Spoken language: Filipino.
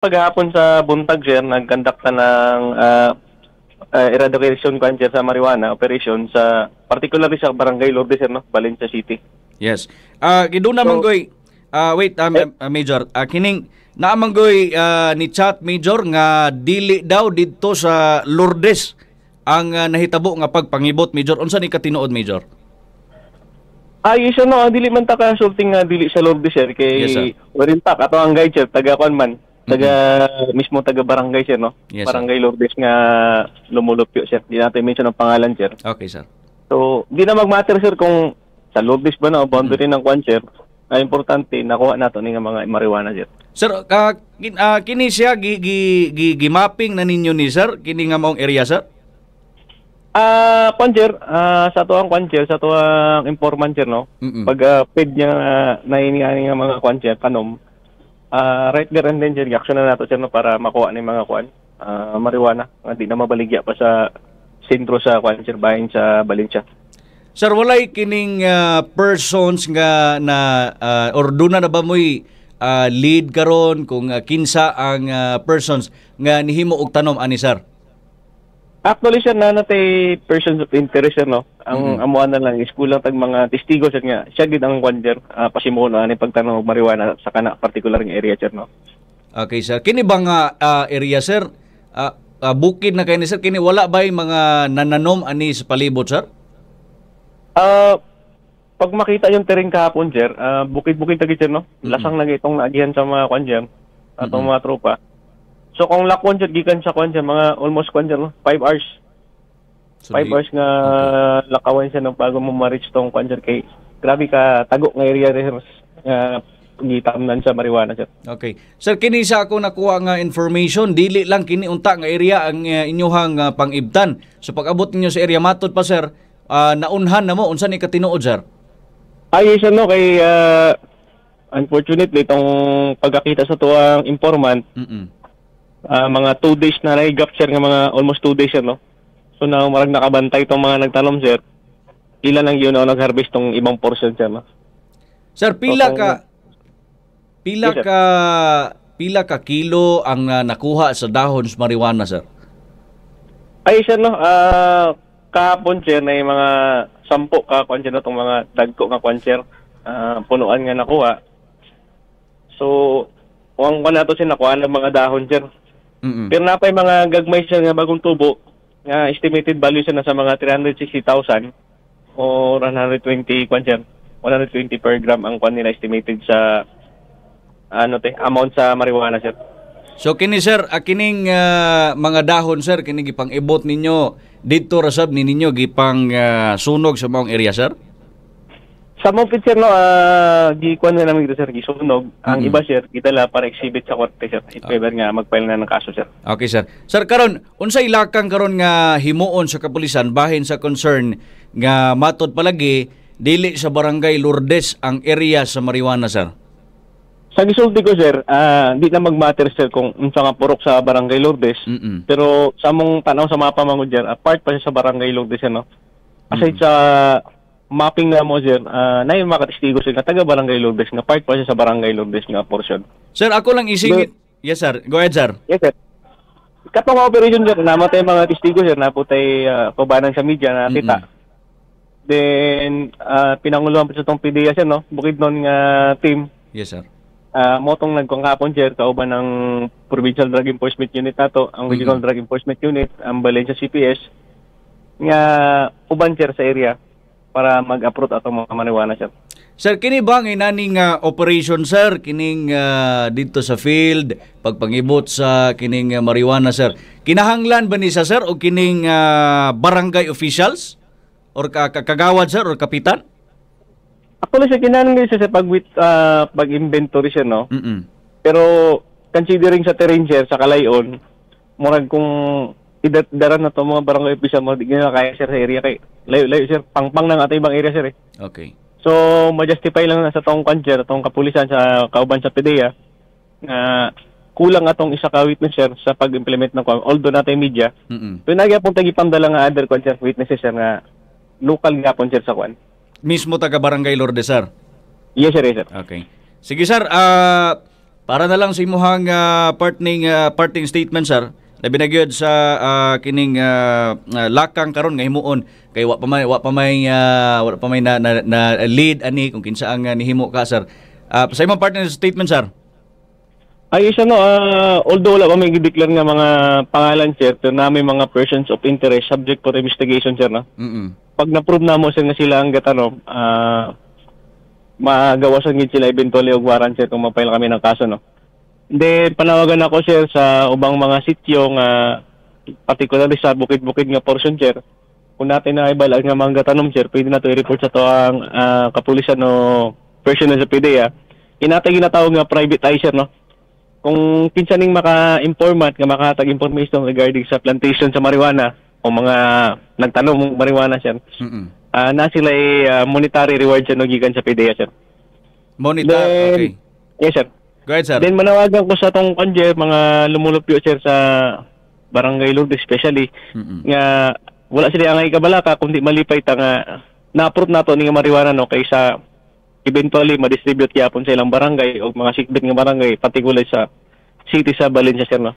paghapon sa buntag, sir, nagkandakta ng eradication kwan, sir, sa marijuana operation sa particularly sa Barangay Lourdes, sir, no? Valencia City. Yes. Gido na manggoy. Wait, Major. Kining naamanggoy ni chat Major nga dili daw didto sa Lourdes ang nahitabo nga pagpangibot, Major. Unsa ni katinuod, Major? Yes, no, dili man ta ka sulting nga dili sa Lourdes, sir, kay Yes, sir. Warintak ato ang guide, sir, taga kwan man, mismo taga barangay, sir, no? Yes, Barangay Lourdes nga lumulupyo, sir. Di natin mention ang pangalan, sir. Okay, sir. So, di na magmatter, sir, kung sa Lourdes ba na o boundary ng kwan, sir. Ang importante, nakuha nato ni nga mga marijuana, sir. Sir, kini siya gimapping na ninyo ni sir kini nga maong area, sir? Kwan, sir, sa tuwang kwan, sir, sa tuwang informant, sir, no? Pag paid niya nainiani nga mga kwan, sir, kanom, right there and then, sir, action na nato, sir, no, para makuha ni mga kwan, marijuana. Di na mabaligya pa sa sentro sa kwan, sir, bahin sa Valencia. Sir, walay kining persons nga na or duna na ba mo'y lead karon kung kinsa ang persons nga nihimo og tanom ani, sir? Actually, sir, na natay persons of interest, sir, no? Ang amuan na lang is kulang tag mga testigo, sir, nga siya gid ang kwan, sir, pasimuno ani pagtanong og marijuana sa kana particular nga area, sir, no? Okay, sir. Kini bang area, sir? Bukid na kay ni, sir, kini wala bay mga nananom ani sa palibot, sir? Pag makita yung terrain kahapon, sir, bukid-bukid tagi, sir, no? Lasang lagi itong naagihan sa mga kwan, sir, atong mga tropa. So kung lakon, sir, gikan sa kwan, sir, mga almost kwan, sir, no? 5 hours. So, 5 hours nga lakawan siya ng bago mo ma-reach tong kwan, sir, kay grabe ka tago nga area, sir, gitamnan sa marijuana, sir. Okay. Sir, kini sa ako nakuha nga information, dili lang kini unta nga area ang inyuhang pang-ibtan. So pag-abot ninyo sa area matod pa, sir, naunhan na mo, unsa ni katinuod, sir? Yes, sir, no, kay unfortunately, itong pagkakita sa tuwang informant, mga 2 days na naigap, sir, nga mga almost 2 days, sir, no? So na marag nakabantay itong mga nagtanom, sir, ilan lang yun na nag-harvest tong ibang portion, sir, no? Sir, pila ka kilo ang nakuha sa dahon sa marijuana, sir? Sir, no, kahapon, sir, na yung mga 10 ka kwan, sir, na itong mga dagko nga kwan, sir, punuan nga nakuha. So, kung kwan nato, sir, nakuha ng mga dahon, sir. Pero na pa yung mga gagmay, sir, nga bagong tubo, nga estimated value, sir, na sa mga 360,000 o 120 kwan, sir. 120 per gram ang kwan nila estimated sa amount sa marijuana, sir. So kini, sir, kining mga dahon, sir, kini gipang ibot ninyo dito ra sab ni ninyo gipang sunog sa maong area, sir? Sa mopit, sir, no, gikuan na namin dito, sir, gisunog. Ang iba, sir, kitala para exhibit sa korte, sir. If ever nga mag-file na ng kaso, sir. Okay, sir. Sir, karon unsay lakang karon nga himuon sa kapulisan bahin sa concern nga matod palagi dili sa Barangay Lourdes ang area sa marijuana, sir? Sa gisulti ko, sir, di na mag-matter, sir, kung unsa nga purok sa Barangay Lourdes. Pero sa mong tanaw sa mapa mga dyan, apart pa siya sa Barangay Lourdes, no? Aside sa mapping na mo, sir, na yung mga testigo, sir, na taga Barangay Lourdes, nga part pa siya sa Barangay Lourdes nga portion. Sir, ako lang isingit. Yes, sir. Go ahead, sir. Yes, sir. Katong operation, sir, namatay mga testigo, sir, naputay kubanan sa media na kita. Then, pinanguluhan pa sa itong PDEA, sir, no? Bukid nun nga team. Yes, sir. Motong nagkongkapon, sir, kauban ng Provincial Drug Enforcement Unit nato, ang Regional Drug Enforcement Unit, ang Valencia CPS, nga uban, sir, sa area para mag-approach atong mga marijuana, sir. Sir, kini bang inaning operation, sir, kining dito sa field, pagpangibot sa kining marijuana, sir, kinahanglan ba ni sa, sir, o kining barangay officials? Or kagawad, sir, or kapitan? Actually, sir, kinahanglan siya sa pag-inventory, sir, no? Pero, considering sa terrain, sir, sa Kalayon, murag kung idadaran na to mga barangay official mo, di na kaya, sir, sa area kay layo, sir, pangpang ng atay ibang area, sir, eh. Okay. So, ma-justify lang na sa tong kanjer, tong kapulisan sa kauban sa PDEA, kulang atong isa ka witness, sir, sa pag-implement ng kwan, although natin media. Pero nagyapong tagipamdala nga other kwan, sir, witnesses, sir, na local gapon, sir, sa kwan. Mismo taga Barangay Lourdes, sir? Yes, sir, yes, sir. Okay. Sige, sir, Para na lang sa imuhang parting statement sir. Labi na gyud sa kining lakang karon nga himuon kay wa pa may na lead ani kung kinsa ang nihimo ka sir. Sa imong parting statement sir. Ay isa although wala pa may declare nga mga pangalan sir, pero na may mga persons of interest subject for investigation sir no. Pag na-prove na mo sir nga sila ang gatano, magawasan gid sila eventually og warrant sir kung ma-file kami ng kaso no. Then panawagan ako sir sa ubang mga sityo nga particularly sa bukid-bukid nga portion sir. Kung natin na ibalag nga mga gatanom sir, pwede na to i-report sa to ang kapulisan no personnel sa PDEA. Inatay ginatawag nga private eye sir no. Kung kinsa ning maka-informant nga makatag information regarding sa plantation sa marijuana o mga nagtanom ng marijuana sir. Na sila monetary reward sir no gikan sa PDEA sir. Okay. Yes sir. Go ahead, sir. Then manawagan ko sa tong kanjer mga lumulupyo sir sa Barangay Lourdes especially nga wala sila ang ikabalaka kundi malipay ta nga na-approve nato ni nga marijuana no kaysa eventually ma-distribute gyapon sa ilang barangay o mga sickbed nga barangay particular sa city sa Valencia sir no.